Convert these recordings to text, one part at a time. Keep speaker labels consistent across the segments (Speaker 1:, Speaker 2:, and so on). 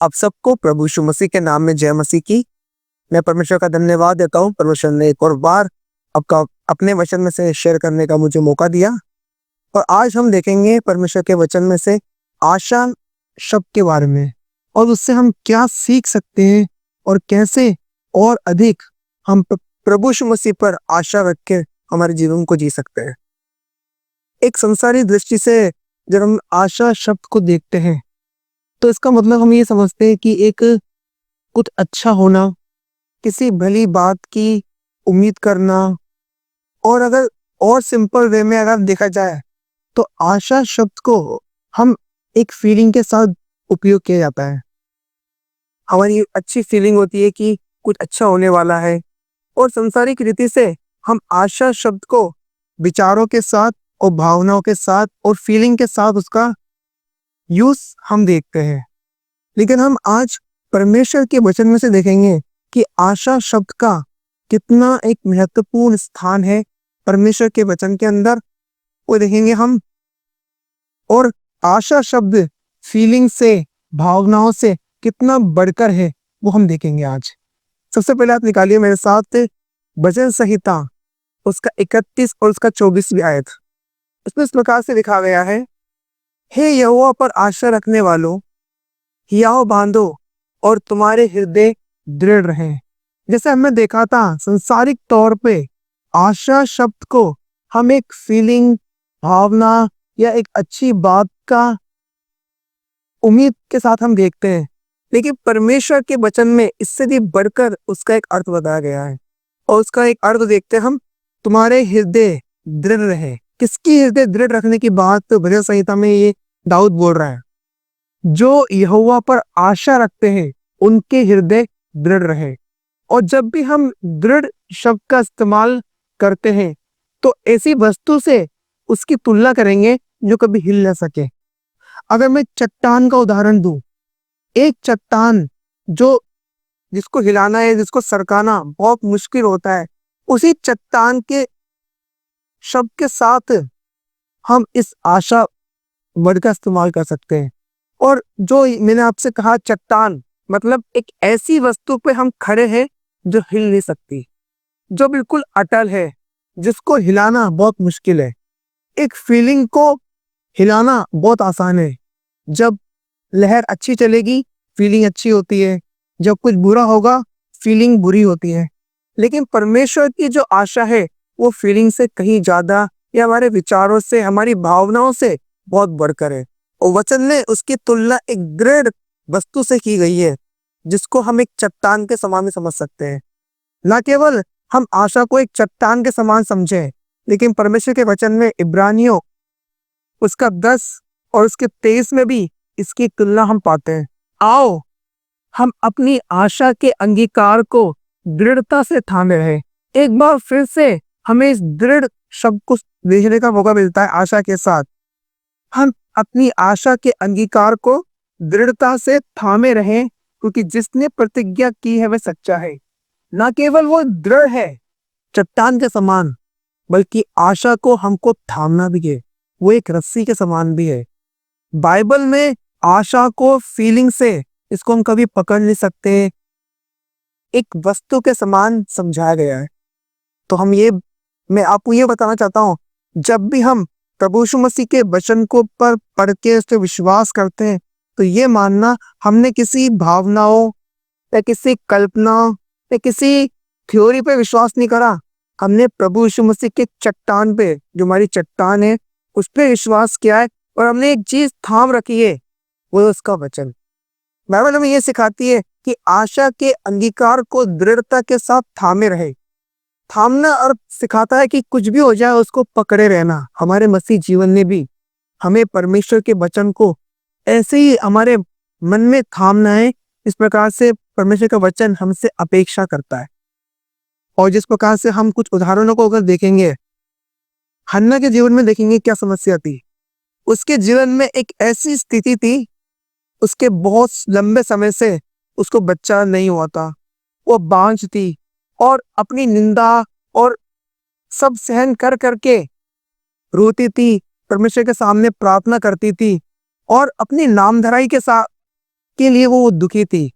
Speaker 1: आप सबको प्रभु यीशु मसीह के नाम में जय मसीह की। मैं परमेश्वर का धन्यवाद देता हूँ। परमेश्वर ने एक और बार आपका अपने वचन में से शेयर करने का मुझे मौका दिया और आज हम देखेंगे परमेश्वर के वचन में से आशा शब्द के बारे में और उससे हम क्या सीख सकते हैं और कैसे और अधिक हम प्रभु यीशु मसीह पर आशा रख के हमारे जीवन को जी सकते हैं। एक संसारी दृष्टि से जब हम आशा शब्द को देखते हैं तो इसका मतलब हम ये समझते हैं कि एक कुछ अच्छा होना, किसी भली बात की उम्मीद करना, और अगर और सिंपल वे में अगर देखा जाए तो आशा शब्द को हम एक फीलिंग के साथ उपयोग किया जाता है। हमारी अच्छी फीलिंग होती है कि कुछ अच्छा होने वाला है और संसारिक रीति से हम आशा शब्द को विचारों के साथ और भावनाओं के साथ और फीलिंग के साथ उसका यूज हम देखते हैं। लेकिन हम आज परमेश्वर के वचन में से देखेंगे कि आशा शब्द का कितना एक महत्वपूर्ण स्थान है परमेश्वर के वचन के अंदर, वो देखेंगे हम। और आशा शब्द फीलिंग से, भावनाओं से कितना बढ़कर है वो हम देखेंगे आज। सबसे पहले आप निकालिए मेरे साथ वचन संहिता उसका 31 और उसका 24वीं आयत। उसमें इस प्रकार से लिखा गया है, हे यहोवा पर आशा रखने वालों, हियाव बांधो और तुम्हारे हृदय दृढ़ रहें। जैसे हमने देखा था संसारिक तौर पे आशा शब्द को हम एक फीलिंग, भावना या एक अच्छी बात का उम्मीद के साथ हम देखते हैं, लेकिन परमेश्वर के वचन में इससे भी बढ़कर उसका एक अर्थ बताया गया है। और उसका एक अर्थ देखते हैं हम, तुम्हारे हृदय दृढ़ रहे। किसकी हृदय दृढ़ रखने की बात भजन संहिता में ये दाऊद बोल रहा है? जो यहोवा पर आशा रखते हैं उनके हृदय दृढ़ रहे। और जब भी हम दृढ़ शब्द का इस्तेमाल करते हैं तो ऐसी वस्तु से उसकी तुलना करेंगे जो कभी हिल ना सके। अगर मैं चट्टान का उदाहरण दूं, एक चट्टान जिसको हिलाना है, जिसको सरकाना बहुत मुश्किल होता है, उसी चट्टान के शब्द के साथ हम इस आशा वर्ड का इस्तेमाल कर सकते हैं। और जो मैंने आपसे कहा चट्टान मतलब एक ऐसी वस्तु पे हम खड़े हैं जो हिल नहीं सकती, जो बिल्कुल अटल है, जिसको हिलाना बहुत मुश्किल है। एक फीलिंग को हिलाना बहुत आसान है। जब लहर अच्छी चलेगी फीलिंग अच्छी होती है, जब कुछ बुरा होगा फीलिंग बुरी होती है। लेकिन परमेश्वर की जो आशा है वो फीलिंग से कहीं ज्यादा या हमारे विचारों से, हमारी भावनाओं से बहुत बढ़कर है। और वचन ने उसकी तुलना एक दृढ़ वस्तु से की गई है जिसको हम एक चट्टान के समान में समझ सकते हैं। न केवल हम आशा को एक चट्टान के समान समझें, लेकिन परमेश्वर के वचन में इब्रानियों उसका 10 और उसके 23 में भी इसकी तुलना हम पाते हैं। आओ हम अपनी आशा के अंगीकार को दृढ़ता से थामे रहे। एक बार फिर से हमें इस दृढ़ शब्द को देखने का मौका मिलता है। आशा के साथ हम अपनी आशा के अंगीकार को दृढ़ता से थामे रहें, क्योंकि जिसने प्रतिज्ञा की है वह सच्चा है। न केवल वो दृढ़ है चट्टान के समान, बल्कि आशा को हमको थामना भी है, वो एक रस्सी के समान भी है। बाइबल में आशा को फीलिंग से, इसको हम कभी पकड़ नहीं सकते, एक वस्तु के समान समझाया गया है। तो मैं आपको ये बताना चाहता हूँ, जब भी हम प्रभु यीशु मसीह के वचन को पर पढ़ के उस पर विश्वास करते हैं तो ये मानना हमने किसी भावनाओं या किसी कल्पना या किसी थ्योरी पे विश्वास नहीं करा। हमने प्रभु यीशु मसीह के चट्टान पे, जो हमारी चट्टान है, उस पर विश्वास किया है और हमने एक चीज थाम रखी है, वो उसका वचन। बाइबल हमें ये सिखाती है कि आशा के अंगीकार को दृढ़ता के साथ थामे रहे। थामना और सिखाता है कि कुछ भी हो जाए उसको पकड़े रहना। हमारे मसीह जीवन में भी हमें परमेश्वर के वचन को ऐसे ही हमारे मन में थामना है, इस प्रकार से परमेश्वर का वचन हमसे अपेक्षा करता है। और जिस प्रकार से हम कुछ उदाहरणों को अगर देखेंगे, हन्ना के जीवन में देखेंगे क्या समस्या थी। उसके जीवन में एक ऐसी स्थिति थी, उसके बहुत लंबे समय से उसको बच्चा नहीं हुआ था, वो बांझ थी और अपनी निंदा और सब सहन कर करके रोती थी, परमेश्वर के सामने प्रार्थना करती थी और अपनी नामधराई के जिसके लिए वो दुखी थी,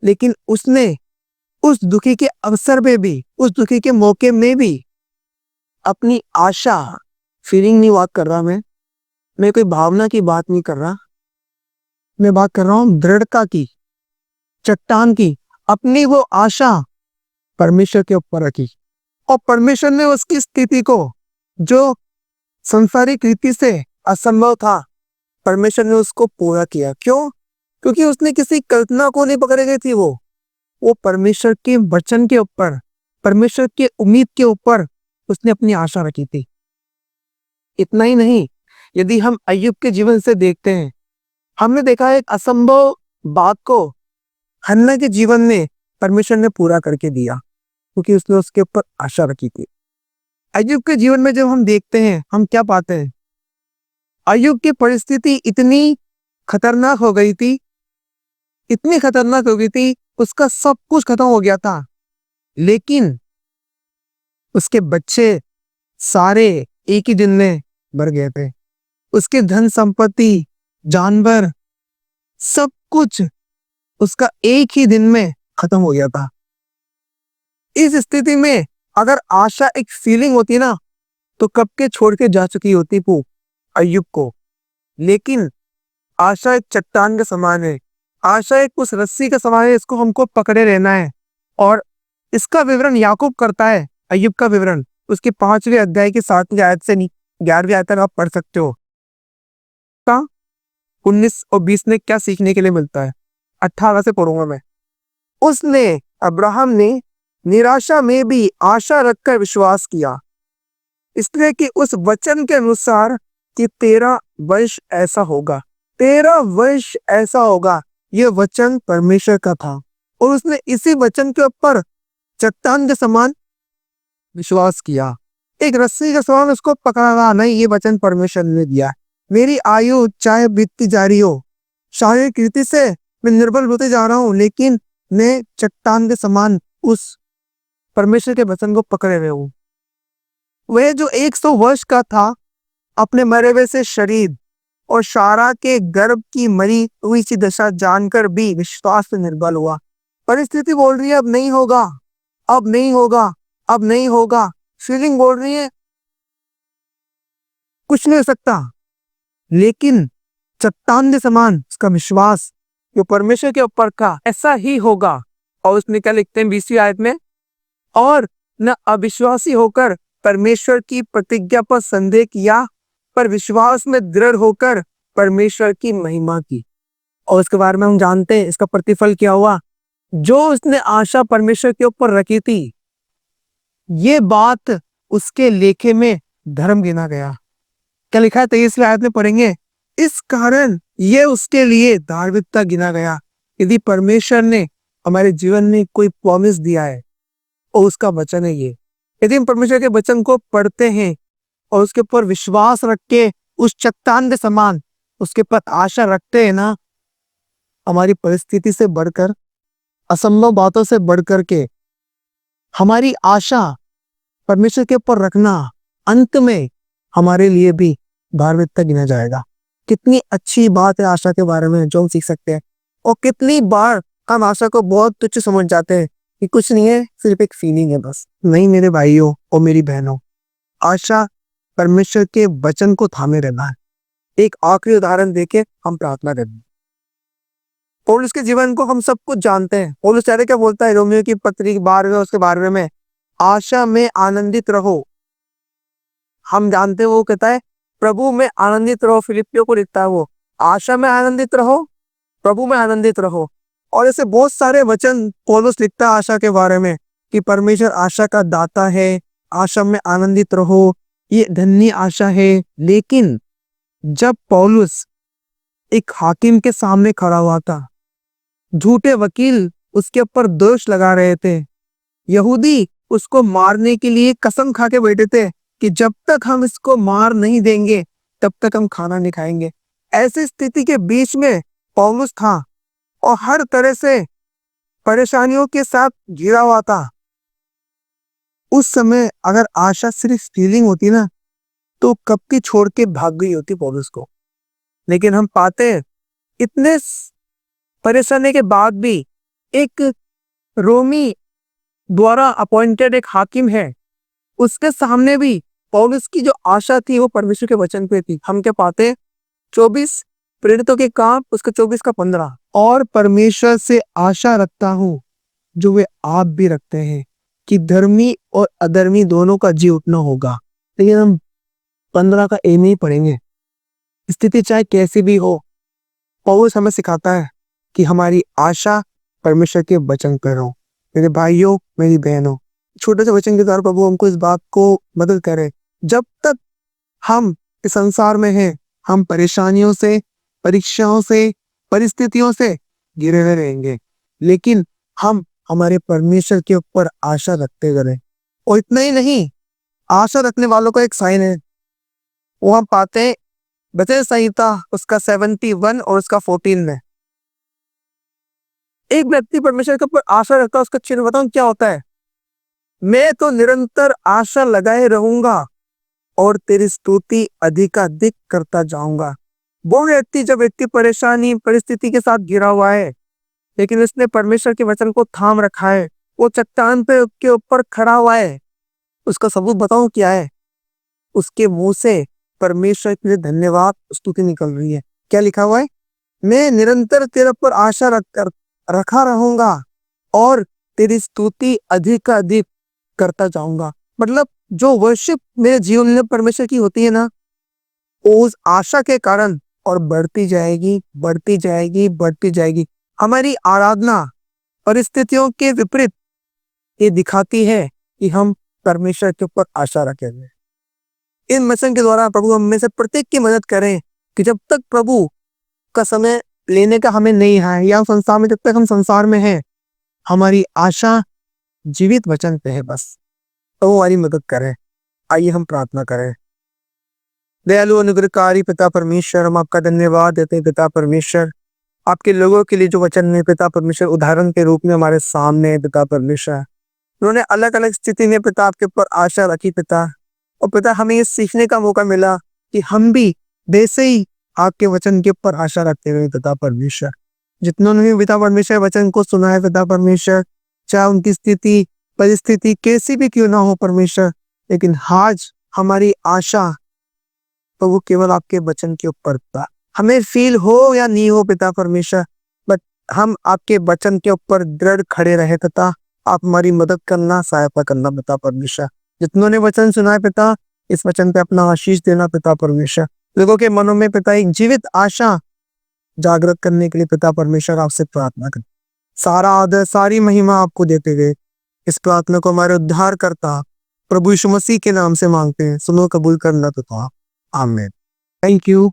Speaker 1: लेकिन उसने उस दुखी के अवसर में भी, उस दुखी के मौके में भी अपनी आशा, फीलिंग नहीं बात कर रहा मैं कोई भावना की बात नहीं कर रहा, मैं बात कर रहा हूं दृढ़ता की, चट्टान की, अपनी वो आशा परमेश्वर के ऊपर रखी। और परमेश्वर ने उसकी स्थिति को, जो संसारिक रीति से असंभव था, परमेश्वर ने उसको पूरा किया। क्यों? क्योंकि उसने किसी कल्पना को नहीं पकड़ गई थी, वो परमेश्वर के वचन के ऊपर, परमेश्वर के उम्मीद के ऊपर उसने अपनी आशा रखी थी। इतना ही नहीं, यदि हम अय्यूब के जीवन से देखते हैं, हमने देखा एक असंभव बात को हन्ना के जीवन में परमेश्वर ने पूरा करके दिया, क्योंकि उसने उसके ऊपर आशा रखी थी। अय्यूब के जीवन में जब हम देखते हैं, हम क्या पाते हैं? अय्यूब की परिस्थिति इतनी खतरनाक हो गई थी, इतनी खतरनाक हो गई थी, उसका सब कुछ खत्म हो गया था, लेकिन उसके बच्चे सारे एक ही दिन में मर गए थे। उसके धन संपत्ति, जानवर, सब कुछ उसका एक ही दिन में खत्म हो गया था। इस स्थिति में अगर आशा एक फीलिंग होती ना, तो कब के छोड़ के जा चुकी होती वो अय्यूब को। लेकिन आशा एक चट्टान के समान है, आशा एक उस रस्सी के समान है, इसको हमको पकड़े रहना है। और इसका विवरण याकूब करता है, अय्यूब का विवरण, उसके 5वें अध्याय की 7वीं आयत से 11वीं आयत तक आप पढ़ सकते हो। 19 और 20 में क्या सीखने के लिए मिलता है? 18 से पढ़ूंगा मैं। उसने, अब्राहम ने निराशा में भी आशा रखकर विश्वास किया, इसलिए कि उस वचन के अनुसार कि 13 वर्ष ऐसा होगा, 13 वर्ष ऐसा होगा, यह वचन परमेश्वर का था। और उसने इसी वचन के ऊपर चट्टान के समान विश्वास किया, एक रस्सी के समान उसको पकड़ा रहा, नहीं ये वचन परमेश्वर ने दिया। मेरी आयु चाहे बीतती जा रही हो, शारीरिक रीति से मैं निर्बल होते जा रहा हूं, लेकिन मैं चट्टान के समान उस परमेश्वर के वचन को पकड़े हुए हूं। वह जो 100 वर्ष का था, अपने मरे हुए से शरीर और सारा के गर्भ की मरी हुई सी दशा जानकर भी विश्वास से निर्बल हुआ। परिस्थिति बोल रही है अब नहीं होगा, अब नहीं होगा, अब नहीं होगा। फीलिंग बोल रही है कुछ नहीं हो सकता, लेकिन चट्टान के समान उसका विश्वास जो परमेश्वर के ऊपर का, ऐसा ही होगा। और उसने क्या लिखते हैं 20वीं आयत में? और न अविश्वासी होकर परमेश्वर की प्रतिज्ञा पर संदेह किया, पर विश्वास में दृढ़ होकर परमेश्वर की महिमा की। और उसके बारे में हम जानते हैं इसका प्रतिफल क्या हुआ। जो उसने आशा परमेश्वर के ऊपर रखी थी, ये बात उसके लेखे में धर्म गिना गया। क्या लिखा है 23वीं आयत में पढ़ेंगे, इस कारण ये उसके लिए धार्मिकता गिना गया। यदि परमेश्वर ने हमारे जीवन में कोई प्रॉमिस दिया है और उसका वचन है ये, यदि हम परमेश्वर के वचन को पढ़ते हैं और उसके ऊपर विश्वास रख के उस चट्टान के समान उसके ऊपर आशा रखते हैं ना, हमारी परिस्थिति से बढ़कर, असंभव बातों से बढ़कर के हमारी आशा परमेश्वर के ऊपर रखना अंत में हमारे लिए भी धार्मिकता गिना जाएगा। कितनी अच्छी बात है आशा के बारे में जो हम सीख सकते हैं। और कितनी बार हम आशा को बहुत तुच्छ समझ जाते हैं कि कुछ नहीं है, सिर्फ एक फीलिंग है बस। नहीं मेरे भाइयों और मेरी बहनों, आशा परमेश्वर के वचन को थामे रहना है। एक आखिरी उदाहरण देके हम प्रार्थना करेंगे। पौलुस के जीवन को हम सब कुछ जानते हैं। पौलुस क्या बोलता है रोमियो की पत्री 12 उसके 12 में, आशा में आनंदित रहो। हम जानते हैं वो कहता है प्रभु में आनंदित रहो। फिलिपियों को लिखता है वो, आशा में आनंदित रहो, प्रभु में आनंदित रहो। और ऐसे बहुत सारे वचन पौलुस लिखता है आशा के बारे में कि परमेश्वर आशा का दाता है, आशा में आनंदित रहो, ये धन्य आशा है। लेकिन जब पौलुस एक हाकिम के सामने खड़ा हुआ था, झूठे वकील उसके ऊपर दोष लगा रहे थे, यहूदी उसको मारने के लिए कसम खा के बैठे थे कि जब तक हम इसको मार नहीं देंगे तब तक हम खाना नहीं खाएंगे। ऐसी स्थिति के बीच में पौलुस था और हर तरह से परेशानियों के साथ घिरा हुआ था। उस समय अगर आशा सिर्फ फीलिंग होती ना, तो कब की छोड़ के भाग गई होती पौलुस को। लेकिन हम पाते हैं इतने परेशानी के बाद भी एक रोमी द्वारा अपॉइंटेड एक हाकिम है, उसके सामने भी पौलुस की जो आशा थी वो परमेश्वर के वचन पे थी। हम क्या पाते, 24 प्रेरितों के काम उसके 24 का 15, और परमेश्वर से आशा रखता हूं जो वे आप भी रखते हैं कि धर्मी और अधर्मी दोनों का जी उठना होगा। लेकिन हम 15 का ए नहीं पढ़ेंगे। स्थिति चाहे कैसी भी हो, पौलुस हमें सिखाता है कि हमारी आशा परमेश्वर के वचन पर हो। मेरे भाइयों, मेरी बहनों, छोटे से वचन के द्वारा प्रभु हमको इस बात को मदद करे। जब तक हम इस संसार में हैं, हम परेशानियों से, परीक्षाओं से, परिस्थितियों से घिरे हुए रहेंगे, लेकिन हम हमारे परमेश्वर के ऊपर आशा रखते रहें। और इतना ही नहीं, आशा रखने वालों का एक साइन है, वो हम पाते हैं वचन संहिता उसका 71 और उसका 14 में। एक व्यक्ति परमेश्वर के ऊपर आशा रखता है, उसका चिन्ह बताऊं क्या होता है? मैं तो निरंतर आशा लगाए रहूंगा और तेरी स्तुति अधिकाधिक करता जाऊंगा। वो व्यक्ति, जब व्यक्ति परेशानी परिस्थिति के साथ घिरा हुआ है, लेकिन उसने परमेश्वर के वचन को थाम रखा है, वो चट्टान पे के ऊपर खड़ा हुआ है, उसका सबूत बताऊं क्या है? उसके मुंह से परमेश्वर के लिए धन्यवाद स्तुति निकल रही है। क्या लिखा हुआ है? मैं निरंतर तेरे पर आशा रखा रहूंगा और तेरी स्तुति अधिकाधिक करता जाऊंगा। मतलब जो वर्शिप मेरे जीवन में परमेश्वर की होती है ना, उस आशा के कारण और बढ़ती जाएगी, बढ़ती जाएगी, बढ़ती जाएगी। हमारी आराधना परिस्थितियों के विपरीत ये दिखाती है कि हम परमेश्वर के ऊपर आशा रखेंगे। इन मिशन के द्वारा प्रभु हम में से प्रत्येक की मदद करें कि जब तक प्रभु का समय लेने का हमें नहीं है, या संसार में जब तक हम संसार में हैं, हमारी आशा जीवित वचन पे है बस। तो हमारी मदद करें। आइए हम प्रार्थना करें। दयालु अनुग्रहकारी पिता परमेश्वर, हम आपका धन्यवाद देते हैं पिता परमेश्वर, आपके लोगों के लिए जो वचन में पिता परमेश्वर उदाहरण के रूप में हमारे सामने है पिता परमेश्वर। उन्होंने अलग अलग स्थिति में पिता आपके ऊपर आशा रखी पिता, और पिता हमें ये सीखने का मौका मिला कि हम भी वैसे ही आपके वचन के ऊपर आशा रखते हुए पिता परमेश्वर, जितनों ने पिता परमेश्वर वचन को सुना है पिता परमेश्वर, चाहे उनकी स्थिति परिस्थिति कैसी भी क्यों ना हो परमेश्वर, लेकिन आज हमारी आशा तो वो केवल आपके वचन के ऊपर था। हमें फील हो या नहीं हो पिता परमेश्वर, बट हम आपके वचन के ऊपर दृढ़ खड़े रहे पिता। आप हमारी मदद करना, सहायता करना पिता परमेश्वर। जितनों ने वचन सुना है पिता, इस वचन पे अपना आशीष देना पिता परमेश्वर। लोगों के मनों में पिता एक जीवित आशा जागृत करने के लिए पिता परमेश्वर आपसे प्रार्थना करें। सारा आदर, सारी महिमा आपको देते हुए इस प्रार्थना को हमारे उद्धार करता प्रभु यीशु मसीह के नाम से मांगते हैं, सुनो कबूल करना पिता। आमीन। Thank you.